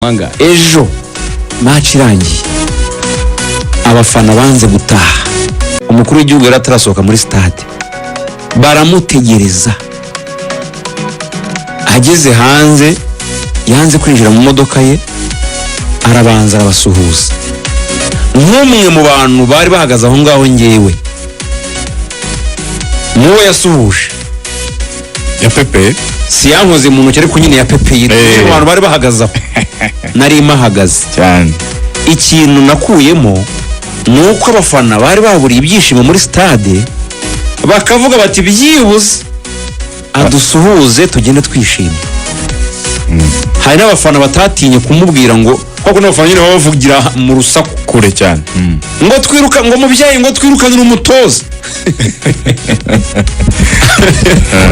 manga ejo match irangiye abafana banze gutaha umukuru w'igihugu yaratarasohoka muri stade baramutegereza ageze hanze yanze kwinjira mu modoka ye arabanza arabasuhuza nk'umwe mu bantu bari bahagaze aho ngaho ngewe muwe yasuhuje ya Pepe si yankoze mu ntoki ariko nyine ya Pepe yitwa abantu bari bahagaze aho nari mahagaze cyane. Ikintu nakuyemo nuko abafana bari baburiye ibyishimo muri stade bakavuga bati byibuze adusuhuze tugende twishimye. Hari n'abafana batatinye kumubwira ngo kuko n'abafana nyine bavugira mu rusaku kure cyane ngo twiruka ngo mubyeyi ngo twirukanire umutoza.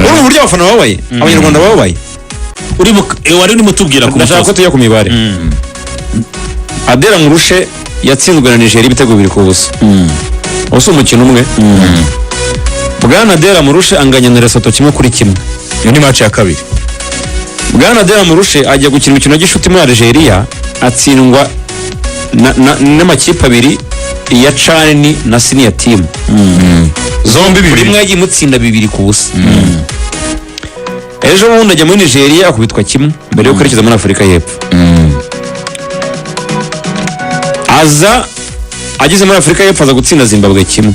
Uri buryo abafana babaye abanyarwanda babaye wari urimo tubwira ku mutoza ko tujya ku mibare. Adera Murushe yatsinzwe na Nigeria ibitego 2-0. Ose umukino umwe. Bwana Adera Murushe anganya na Lesotho 1-1. Iyo ni match ya kabiri. Bwana Adera Murushe ajya gukina umukino gishuti muri Nigeria atsindwa n'amakipe abiri ya Chani na Senior team. Zombi bibiri. Rimwe yagiye mutsinda 2-0. Ejo bundi ajya muri Nigeria akubitwa kimwe mbere yo kwerekeza muri Afurika y'Epfo. Aza ageze muri Afurika y'Epfo aza gutsinda Zimbabwe kimwe.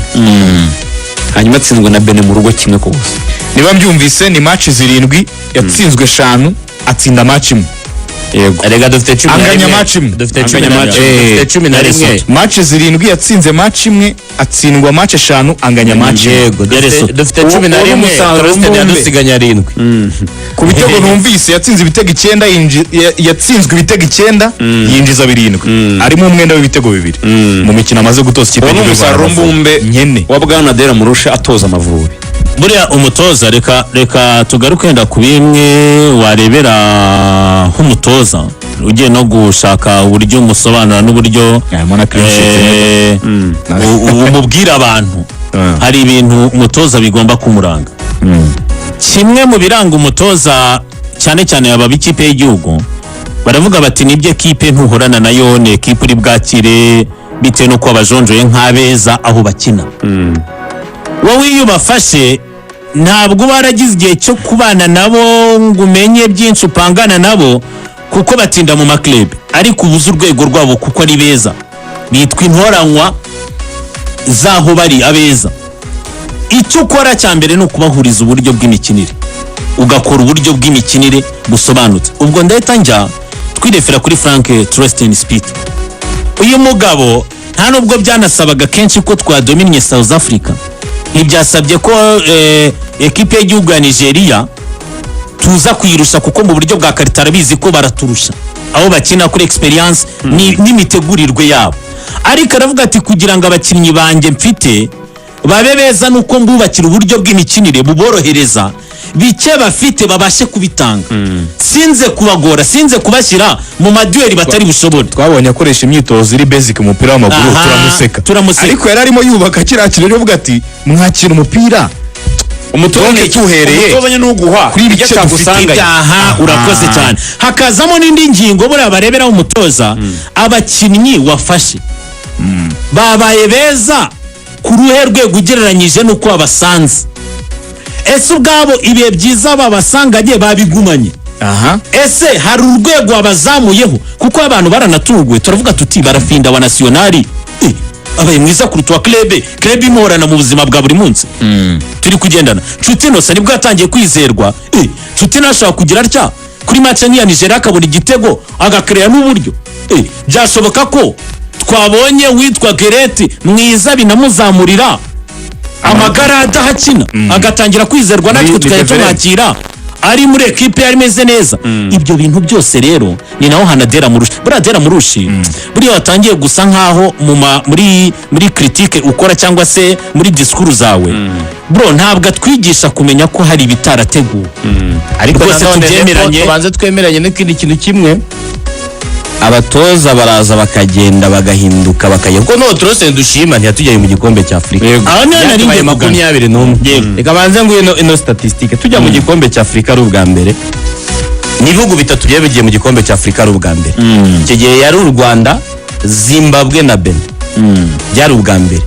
Hanyuma atsinzwe na Benin mu rugo kimwe kose. Niba mbyumvise ni match 7 yatsinzwe 5 atsinda match imwe. Yego. Erega dufite 10 anganya match imwe. Dufite 10 na rimwe. Match 7 yatsinze match imwe atsindwa match 5 anganya match. Yego. Dufite 10 na rimwe. Trusted yadusiganya 7. Ku bitego numvise yatsinze ibitego 9 yatsinzwe ibitego 9 yinjiza 7. Arimo umwenda w'ibitego 2 mu mikino amaze gutoza ikipe y'Umusaruro mbumbe nyene wa Bwana Adera Murushe atoza Amavubi. Buriya umutoza reka tugaruke wenda ku bimwe warebera nk'umutoza ugiye no gushaka uburyo umusobanura n'uburyo umubwira abantu hari ibintu umutoza bigomba kumuranga. Kimwe mu biranga umutoza cyane cyane aba b'ikipe y'igihugu baravuga bati nibyo ekipe ntuhorana nayo ni ekipe uri bwakire bitewe nuko abajonjoye nk'abeza aho bakina. Wowe iyo ubafashe ntabwo baragize igihe cyo kubana nabo ngo umenye byinshi upangana nabo kuko batinda mu maklebe ariko ubuze urwego rwabo kuko ari beza bitwa intoranywa zaho bari abeza. Icyo ukora cya mbere ni ukubahuriza uburyo bw'imikinire ugakora uburyo bw'imikinire busobanutse. Ubwo ndahita njya twirefera kuri Frank Trusted Speed. Uyu mugabo nta nubwo byanasabaga kenshi ko twadominye South Africa, ntibyasabye ko ekipe y'igihugu ya Nigeria tuza kuyirusha kuko mu buryo bwa karita arabizi ko baraturusha aho bakina kuri experience n'imitegurirwe yabo. Ariko aravuga ati kugira ngo abakinnyi banjye mfite babe beza nuko mbubakira uburyo bw'imikinire buborohereza bike bafite babashe kubitanga. Sinze kubagora, sinze kubashyira mu madueli batari bushobore. Twabonye akoresha imyitozo iri basic mu mupira w'amaguru turamuseka. Ariko yari arimo yubaka kirakire ryo vuga ati mwakira umupira umutonge tuhereye umutobanye n'uguha kuri ibice cyagusanga. Urakoze cyane. Hakazamo n'indi ngingo buriya barebera umutoza abakinnyi wafashe babaye beza ku ruhe rwego ugereranyije nuko abasanze. Ese ubwabo ibihe byiza babasanganye babigumanye. Ese hari urwego abazamuyeho kuko abantu baranatunguwe turavuga tuti barafinda wa nationali abaye mwiza kuruta club imorana mu buzima bwa buri munsi. Turi kugendana Nshuti Innocent nibwo yatangiye kwizerwa. Nshuti nashaka kugira atya kuri match ya Nigeria akabona igitego agakereya n'uburyo byashoboka ko twabonye witwa Gereti mwiza binamuzamurira amagara adahakina agatangira kwizerwa natwe tukajya tumwakira ari muri ekipe yari meze neza. Ibyo bintu byose rero ni naho Adera Murushe Adera Murushe buriya watangiye gusa nkaho muri critique ukora cyangwa se muri discours zawe bro ntabwo atwigisha kumenya ko hari bitarateguwe. Ariko nanone tubanze twemeranye n'ikindi kintu kimwe abatoza baraza bakagenda bagahinduka bakajya kuko no Trusted dushima ntiyatujyaye mu gikombe cya Afrika. Aho nari ngiye 21. Reka banze ngo ino statistique tujya mu gikombe cya Afrika ari ubwa mbere n'ibihugu bitatu byabigiye mu gikombe cya Afrika ari ubwa mbere. Icyo gihe yari u Rwanda, Zimbabwe na Benin. Byari ubwa mbere.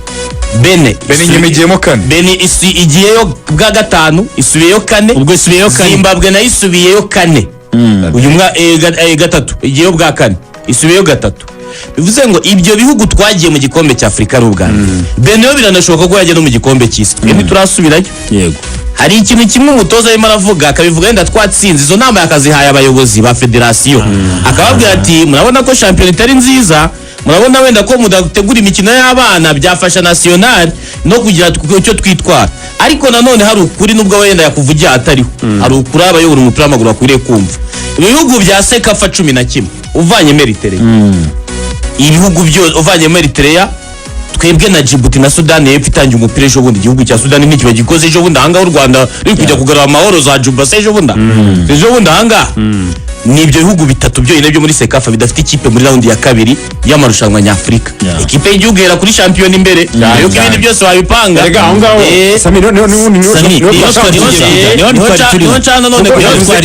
Benin nyemegiyemo kane. Benin igiyeyo bwa gatanu, isubiyeyo kane. Ubwo isubiyeyo kane. Zimbabwe nayo isubiyeyo kane. Uyu gatatu igiyeyo bwa kane, isubiyeyo gatatu. Bivuze ngo ibyo bihugu twagiye mu gikombe cya Afrika ari ubwa mbere. Benin yo biranashoboka ko yajya no mu gikombe cy'isi. Twebwe turasubirayo. Yego. Hari ikintu kimwe umutoza arimo aravuga, akabivuga yenda twatsinze izo nama yakazihaye abayobozi ba federasiyo, akababwira ati murabona ko shampiyona itari nziza, murabona wenda ko mudategura imikino y'abana byafasha national no kugira icyo twitwara, ariko nanone hari ukuri nubwo wenda yakuvugira atariho, hari ukuri abayobora umupira w'amaguru bakwiriye kumva. Ibihugu bya Sekafa 11 uvanye Eritrea, ibihugu byose uvanye Eritrea, twebwe na Djibouti na Sudani y'Epfo itangiye umupira ejo bundi. Igihugu cya Sudani ntikiba gikoze ejo bundi ahangaha, u Rwanda ruri kujya kugarura amahoro za Juba se ejo bundi ahangaha. Ni ibyo bihugu bitatu byonyine byo muri Sekafa bidafite ikipe muri raundi ya kabiri y'amarushanwa nyafurika. Ikipe y'igihugu yera kuri shampiyona imbere, yuko ibindi byose wabipanga. Rega aho ngaho Sami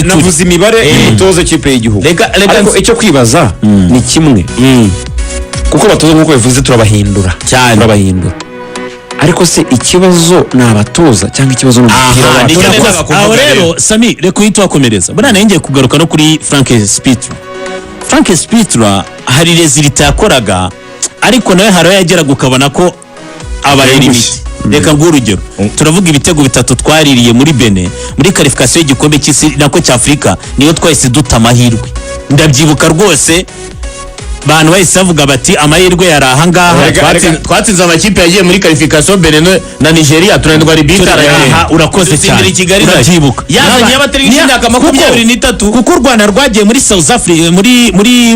navuze imibare y'umutoza ikipe y'igihugu, ariko icyo kwibaza ni kimwe, kuko batoza nk'uko bivuze turabahindura cyane, ariko se ikibazo ni abatoza cyangwa ikibazo ni umupira wacu? Aho rero Sami, reka uhite wakomereza. Buriya nayo ngiye kugaruka no kuri Frank Spitra hari resultat yakoraga, ariko nawe hari yageraga ukabona ko abaye limite. Reka nguhe urugero, turavuga ibitego bitatu twaririye muri Benin muri qualification y'igikombe cy'isi nako cya Afrika, niyo twahise duta amahirwe. Ndabyibuka rwose, bantu bahise bavuga bati amahirwe yari aha ngaha. Twatsinze amakipe yagiye muri qualification Benin na Nigeria, tunanirwa Libitara yaha. Urakoze cyane, urabyibuka. Yazanye abatari imyaka 23, kuko u Rwanda rwagiye muri South Africa,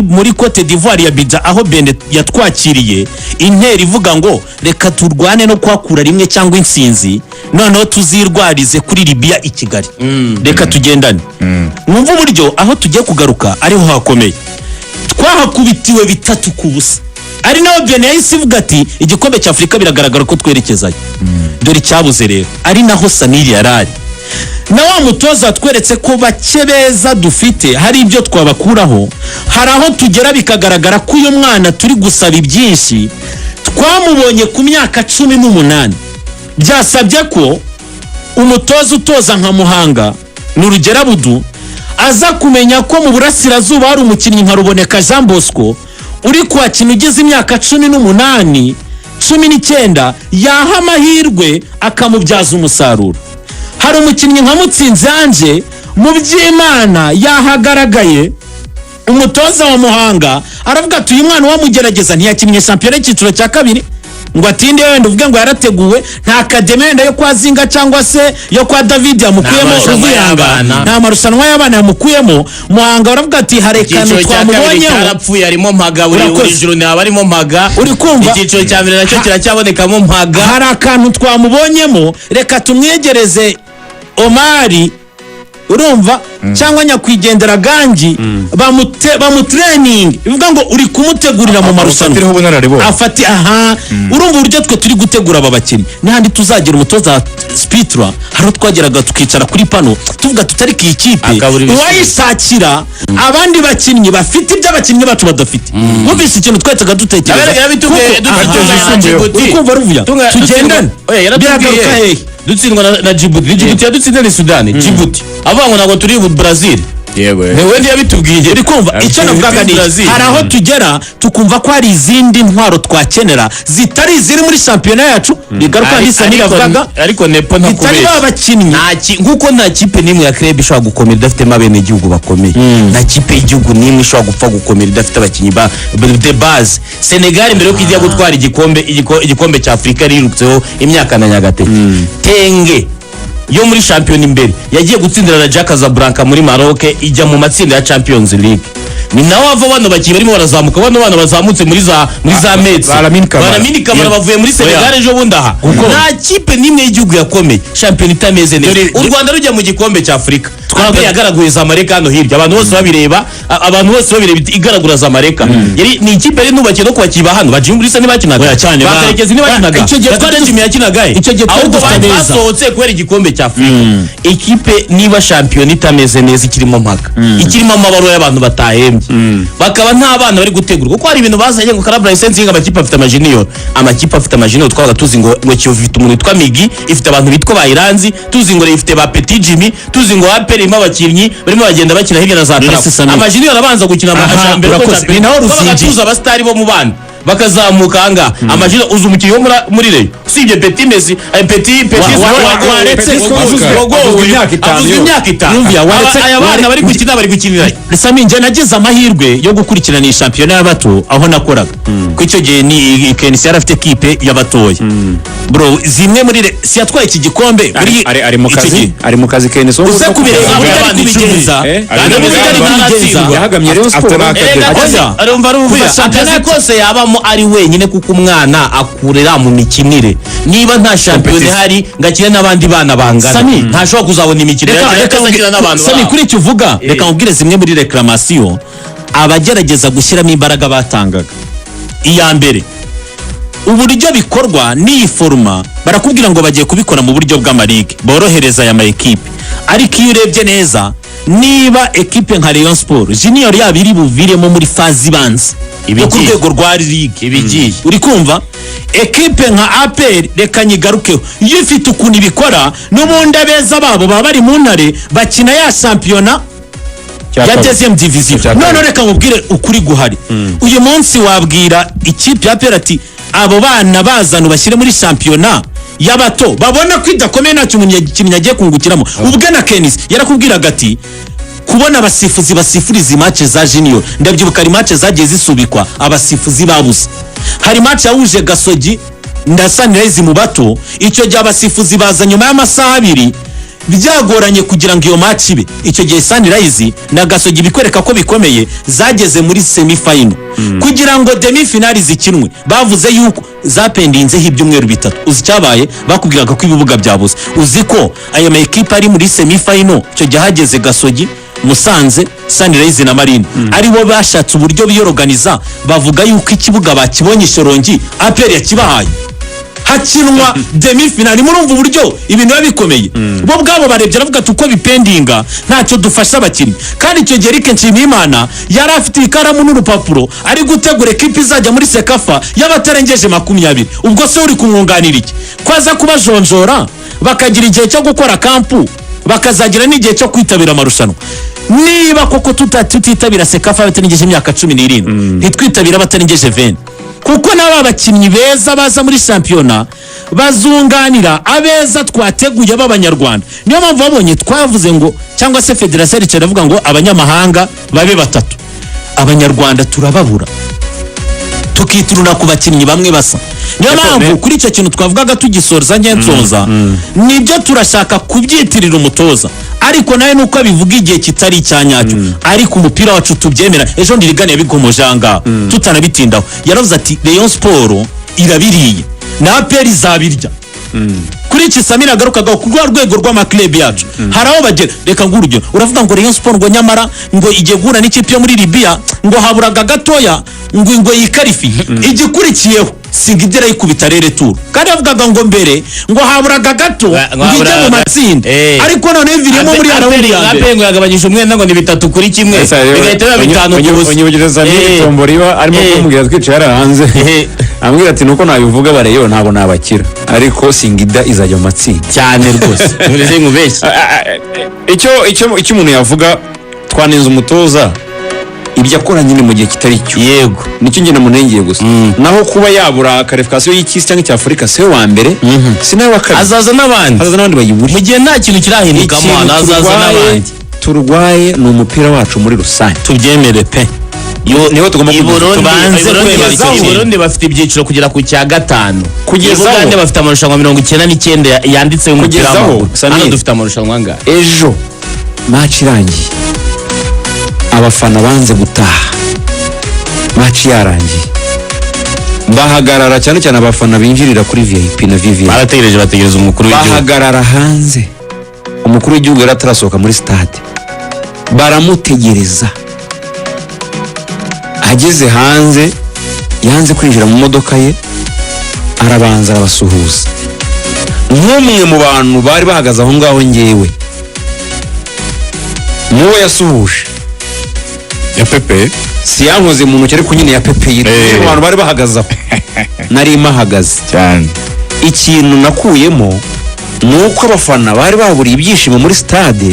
muri Cote d'Ivoire ya Bidja, aho Benin yatwakiriye intera ivuga ngo reka turwane no kwakura rimwe cyangwa insinzi, noneho tuzirwarize kuri Libya i Kigali. Reka tugendane. Mwumva uburyo aho tugiye kugaruka ariho hakomeye. Twahakubitiwe 3-0, ari naho Benin yahise ivuga ati igikombe cya Afrika biragaragara ko twerekezayo. Dore cyabuze rero, ari naho Saniri yarari na wa mutoza tweretse ko bake beza dufite, hari ibyo twabakuraho, hari aho tugera bikagaragara ko uyu mwana turi gusaba ibyinshi. Twamubonye ku myaka 18, byasabye ko umutoza utoza nka Muhanga n'urugera Budu aza kumenya ko mu burasirazuba hari umukinnyi nka Ruboneka Jean Bosco uri kwakina ugeze imyaka 18, 19, yaha amahirwe akamubyaza umusaruro. Hari umukinnyi nka Mutsinzi Anje mu by'Imana yahagaragaye, umutoza wa Muhanga aravuga ati uyu mwana wamugerageza ntiyakinnye shampiyona y'ikiciro cya kabiri, ngo atinde wenda uvuge ngo yarateguwe, nta academy wenda yo kwa Zinga cyangwa se yo kwa David yamukuyemo ruvuyanga, nta marushanwa y'abana yamukuyemo. Muhanga baravuga ati harekano twamubonyeho yarapfuye, arimo Mpaga, buri juru ni abarimo Mpaga. Uri kumva igiciro cya mbere nacyo kiracyabonekamo Mpaga. Hari akantu twamubonyemo, reka tumwegereze Omari, urumva, cyangwa nyakwigendera Gangi, bamutraining, bivuga ngo uri kumutegurira mu marushanwa afati. Urumva uburyo twe turi gutegura aba bakinnyi. N'ahandi tuzagira umutoza Spitra, haro twageraga tukicara kuri pano tuvuga tutari ki ikipe wayisakira abandi bakinnyi bafite ibyo abakinnyi bacu badafite. Mubise ikintu twetsaga dutekereza ukumva ruvuya tugendane. Biragaruka hehe dutsindwa na Djibouti yadutsinze ni Sudani. Djibouti avango nago turi mu Brazil. Yewe newe ndi yabitubwiye. Uri kumva icyo navugaga ni hari aho tugera tukumva ko hari izindi ntwaro twakenera zitari ziri muri shampiyona yacu. Bigaruka hisa niravugaga, ariko nepo ntakubeshya abakinnyi nkuko nta kipe nimwe ya club ishobora gukomera idafite mabene igihugu bakomeye. Nta kipe y'igihugu nimwe ishobora gupfa gukomera idafite abakinnyi ba de base. Senegal mbere yo kujya gutwara igikombe cya Afrika rirutseho imyaka na Nyagatete. Tenge yo muri shampiyona imbere yagiye gutsindira na Jack Casablanca muri Maroc, ijya mu matsinda ya Champions League. Ni nawe ava bano bakinnyi barimo barazamuka, bano bana bazamutse muri za Metz, Baramini Kamara bavuye muri Senegal ejo bundi aha. Nta kipe nimwe y'igihugu yakomeye shampiyona itameze neza. U Rwanda rujya mu gikombe cya Afrika twabwe yagaragaye za Mareka hano hirya, abantu bose babireba, igaragura za Mareka. Yari ni ikipe rero nubakiye no kwakiba hano Bajimbulisa ntibakinaga cyane, bakerekeza ntibakinaga, icyo gihe twari yakinaga, icyo gihe twari basohotse kwera igikombe cya Afurika ikipe niba shampiyona itameze neza ikirimo mpaka ikirimo amabaro y'abantu batahembye bakaba nta bana bari gutegurwa kuko hari ibintu bazanye ngo club license y'inga amakipe afite amajunior twabaga tuzi ngo Kiyovu ifite umuntu witwa Migi ifite abantu bitwa bayiranzi tuzi ngo ifite ba Petit Jimmy tuzi ngo APR irimo abakinnyi barimo bagenda bakina hirya na za Tarafu amajunior arabanza gukina amajambere ko ni naho tuzi abastari bo mu bana bakazamuka anga amajina uzu umukinnyi wo muri Rayon usibye Petit Messi Petit waretse imyaka itanu aya bana bari gukina bari gukinira Sami nje nagize amahirwe yo gukurikirana shampiyona y'abato aho nakoraga ku icyo gihe ni Kenisi yarafite equipe y'abatoya bro zimwe muri si yatwaye iki gikombe ari mu kazi Kenisi uze kubireza abandi kubigenza yahagamye Rayon Sport arumva shampiyona kose yabamo ari wenyine kuko umwana akurira mu mikinire niba nta shampiyona ihari ngakire n'abandi bana bangana ntashobora kuzabona imikino yakazakira n'abantu Sami kuri icyo uvuga reka nkubwire zimwe muri reclamation abagerageza gushyiramo imbaraga batangaga iya mbere uburyo bikorwa n'iyi foruma barakubwira ngo bagiye kubikora mu buryo bw'amaligue borohereza aya maekipe ariko iyo urebye neza niba ekipe nka Rayon Sport junior yabo iri buviremo muri fazi ibanza yo ku rwego rwa ligue ibigiye uri kumva ekipe nka APR reka nyigarukeho iyo ifite ukuntu ibikora n'ubundi abeza babo baba bari mu ntare bakina ya shampiyona ya deuxième division none reka nkubwire ukuri guhari uyu munsi wabwira ikipe ya APR ati abo bana bazana bashyire muri shampiyona y'abato babona ko idakomeye ntacyo umuntu agiye kungukiramo ubwe na Kenisi yarakubwiraga ati kubona abasifuzi basifuriza match za junior ndabyibuka ari match zagiye zisubikwa abasifuzi babuze hari match yahuje Gasogi ndasanirezi mu bato icyo gihe abasifuzi baza nyuma y'amasaha abiri byagoranye kugira ngo iyo match ibe icyo gihe Sunrise na Gasogi bikwereka ko bikomeye zageze muri semi final kugira ngo demi finali zikinwe bavuze yuko zapendinzeho ibyumweru bitatu uzi cyabaye bakubwiraga ko ibibuga byabuze uzi ko aya ma equipe ari muri semi final icyo gihe hageze Gasogi Musanze Sunrise na Marine aribo bashatse uburyo biyoroganiza bavuga yuko ikibuga bakibonye Shorongi APR yakibahaye hakinwa demi finali murumva uburyo ibintu bikomeye bo bwabo barebye aravuga tuko bipendinga ntacyo dufasha abakinnyi kandi icyo gihe Eric Nshimiyimana yari afite ikaramu n'urupapuro ari gutegura ekipe izajya muri Sekafa y'abatarengeje 20 ubwo se uri kumwunganira iki kwaza kubajonjora bakagira igihe cyo gukora kampu bakazagira n'igihe cyo kwitabira amarushanwa niba koko tutitabira Sekafa batarengeje imyaka 17 ntitwitabira batarengeje 20 kuko naba abakinnyi beza baza muri shampiyona bazunganira abeza twateguye b'abanyarwanda niyo mpamvu babonye twavuze ngo cyangwa se federation iravuga ngo abanyamahanga babe batatu abanyarwanda turababura tukituruna ku bakinnyi bamwe basa niyo mpamvu kuri icyo kintu twavugaga tugisorza ngensoza nibyo turashaka kubyitirira umutoza ariko nawe nuko abivuga igihe kitari icyanyacyo ariko umupira wacu tubyemera ejo ndirigane yabigomojanga tutanabitindaho yaravuze ati Rayon Sport irabiriye na APR izabirya kuri iki Samira agarukaga ku rwego rw'amaklub yacu haraho bagera reka ngurugyo uravuga ngo Rayon Sport ngo nyamara ngo igiye gura n'ikipe yo muri Libya ngo haburaga gatoya ngo yikarifi igikurikiyeho singidira yikubita rere tour kandi avugaga ngo mbere ngo haburaga gato ngije mu matsinda ariko none virimo muri arawundi yape ngo yagabanyije umwenda ngo ni 3 kuri kimwe bigahita biba 5 kubusa onyibugereza n'itomboriba arimo kumubwira twicara hanze ambwira ati nuko nabivuga bareyo ntabwo nabakira ariko singida izajya mu matsinda cyane rwose ureze nkubeshye icyo umuntu yavuga twanenze umutoza ibyo akora nyine mu gihe kitari cyo yego nicyo ngena munengeye gusa naho kuba yabura qualification y'ikisi cyangwa cy'Afurika se wa mbere sinawe wa kabiri azaza n'abandi bayiburi mu gihe nta kintu kirahinduka mu azaza n'abandi turwaye ni umupira wacu muri rusange tubyemere pe niho tugomba tubanze kwemeza Burundi bafite ibyiciro kugera ku cya 5 kugeza Uganda bafite amarushanwa 99 yanditse umupira w'amaguru hano dufite amarushanwa ngaha ejo match irangiye abafana banze gutaha match yarangiye bahagarara cyane cyane abafana binjirira kuri VIP na VVIP bategereje umukuru w'igihugu bahagarara hanze umukuru w'igihugu yaratarasohoka muri stade baramutegereza ageze hanze yanze kwinjira mu modoka ye arabanza arabasuhuza nk'umwe mu bantu bari bahagaze aho ngaho ngewe muwe yasuhuje ya Pepe si yankoze mu ntoki ariko nyine ya Pepe yitwa mu bantu bari bahagaze aho nari mahagaze cyane. ikintu nakuyemo ni uko abafana bari baburiye ibyishimo muri stade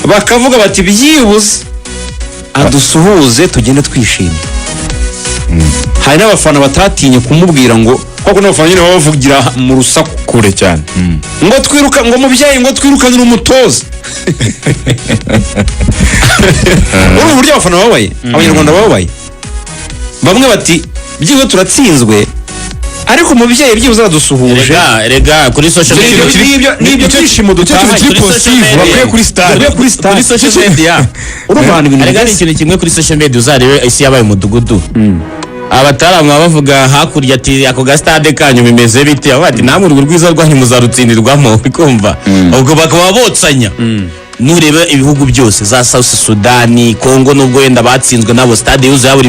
bakavuga bati byibuze adusuhuze tugende twishimye. hari n'abafana batatinye kumubwira ngo kuko n'abafana nyine baba bavugira mu rusaku kure cyane. ngo twiruka ngo mubyeyi ngo twirukanire umutoza. urumva uburyo abafana babaye abanyarwanda babaye bamwe bati byibuze turatsinzwe ariko umubyeyi byibuze aradusuhuje. Rega kuri social media n'ibyo byishimo dutahaye kuri positive bakwiye kuri stade kuri social media urumva ibintu rega ni ikintu kimwe kuri social media uzarebe isi yabaye umudugudu. Abataramwa bavuga hakurya ati ako ga stade kanyu bimeze bite abati namwe urwo rwiza rwanyu muzarutsindirwamo bikumva ubwo bakaba botsanya. Nureba ibihugu byose za South Sudan, Congo nubwo wenda batsinzwe nabo stade yuzuye buri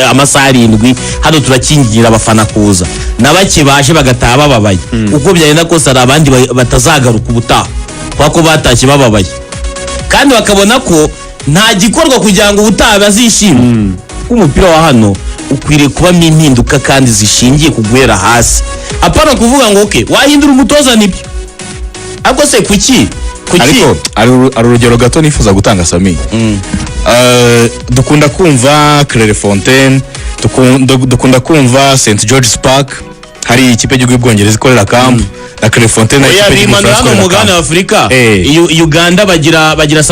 amasaha 7 hano turakingira abafana kuza nabake baje bagataha bababaye uko byagenda kose ari abandi batazagaruka ubutaha kwako batashye bababaye kandi bakabona ko nta gikorwa kugira ngo ubutaha bazishima. Umupira wa hano ukwiriye kuba impinduka kandi zishingiye kugwera hasi apana kuvuga ngo okay wahindura umutoza nibyo ariko se kuki ariko ari urugero gato nifuza gutanga Sami. Dukunda kumva Clairefontaine, dukunda kumva St George's Park, hari ikipe y'igihugu y'Ubwongereza ikorera camp na Clairefontaine na ikipe y'igihugu y'Afurika mugana Afrika. Uganda bagira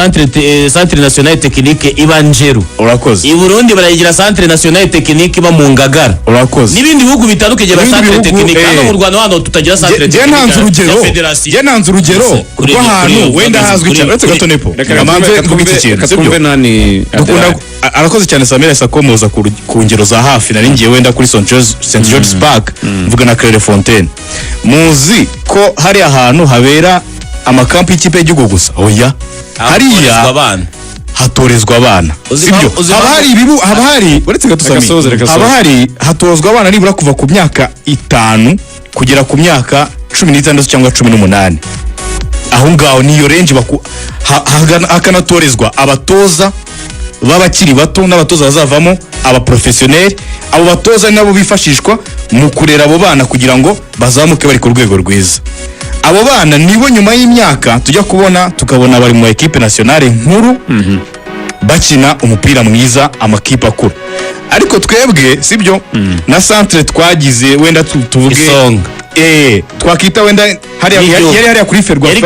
centre national technique ibanjeru urakoze. I Burundi barayigira centre national technique iba mu Ngagara urakoze. Nibindi bihugu bitandukanye ba centre technique hano mu Rwanda hano tutagira centre technique. Je nanze urugero rwo ahantu wenda hazwi cyane uretse gato nepo amanze kubita ikintu twumve nani dukunda arakoze cyane Samira Sakomoza ku ngero za hafi nari ngiye wenda kuri St George's Park mvuga na Clairefontaine. Muzi ko hari ahantu habera amakampi y'ikipe y'igihugu gusa oya hariya hatorezwa abana sibyo haba hari uretse gato Samira haba hari hatozwa abana nibura kuva ku myaka 5 kugera ku myaka 16 cyangwa 18. aho ngaho niyo range hakanatorezwa abatoza babakiri bato n'abatoza bazavamo abaprofessionnel. Abo batoza nabo bifashishwa mu kurera abo bana kugira ngo bazamuke bari ku rwego rwiza. Abo bana nibo nyuma y'imyaka tujya kubona tukabona bari mu equipe nationale nkuru bakina umupira mwiza amakipe akuru. Ariko twebwe sibyo na centre twagize wenda tuvuge twakita wenda yari kuri Ferwa yari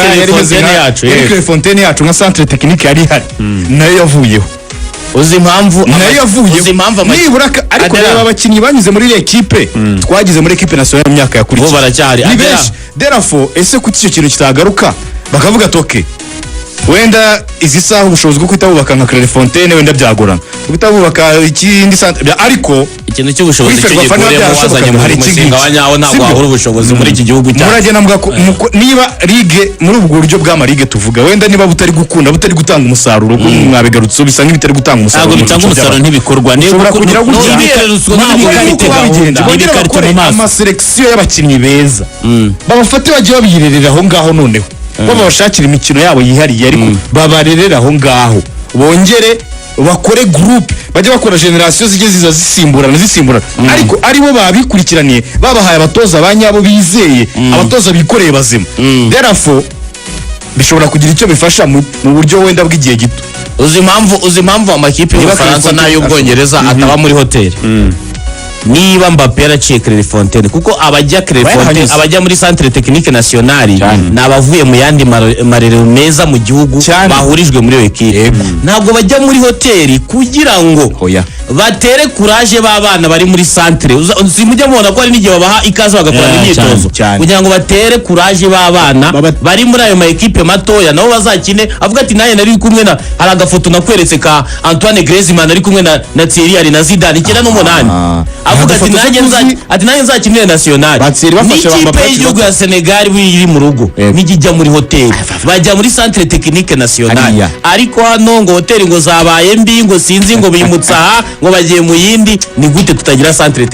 Clairefontaine yacu nka centre technique yari hari nayo yavuyeho. Uzi impamvu nibura ariko reba abakinnyi banyuze muri equipe twagize muri equipe nationale mu myaka yakurikiye bo baracyari therefore ese kuki icyo kintu kitagaruka bakavuga toke wenda izi saha ubushobozi bwo kwita bubaka nka Clairefontaine wenda byagorana kwita bubaka ikindi ariko ikintu cy'ubushobozi cy'igikore wazanye muri musinga wanyaho ntabwo wahura ubushobozi muri iki gihugu cyane. Muragena niba ligue muri ubwo buryo bwa ligue tuvuga wenda niba butari gukunda butari gutanga umusaruro mwabigarutse bisa nk'ibitari gutanga umusaruro ntabwo bitanga umusaruro ntibikora niba kugira ngo ama selection y'abakinnyi beza babafate bagiye babirerera aho ngaho noneho babashakira imikino yabo yihariye ariko babarerera aho ngaho bongere bakore groupe bajye bakora generation zigiye zisimburana ariko aribo babikurikiraniye babahaye abatoza banyabo bizeye abatoza bikoreye bazima. Therefore bishobora kugira icyo bifasha mu buryo wenda bw'igihe gito. Uzi impamvu amakipe y'Ubufaransa n'ay'Ubwongereza ataba muri hoteli niba Mbappé yaraciye Clairefontaine kuko abajya muri centre technique nationale nabavuye mu yandi marerero meza mu gihugu bahurijwe muri iyo equipe ntabwo bajya muri hoteli kugira ngo batere courage babana bari muri centre. Simujya mubona ko ari n'igihe babaha ikaze bagakora imyitozo kugira ngo batere courage babana bari muri ayo ma equipe matoya nabo bazakine avuga ati naye nari kumwe na hari agafoto nakweretse ka Antoine Griezmann ari kumwe na Thierry Henry na Zidane 9 avuga ati nanjye nzakinira national n'ikipe y'igihugu ya Senegal biri mu rugo nijya muri hoteli bajya muri centre technique national ariko hano ngo hoteli ngo zabaye mbi ngo sinzi ngo bimutsa ngo bagiye mu yindi ni gute tutagira centre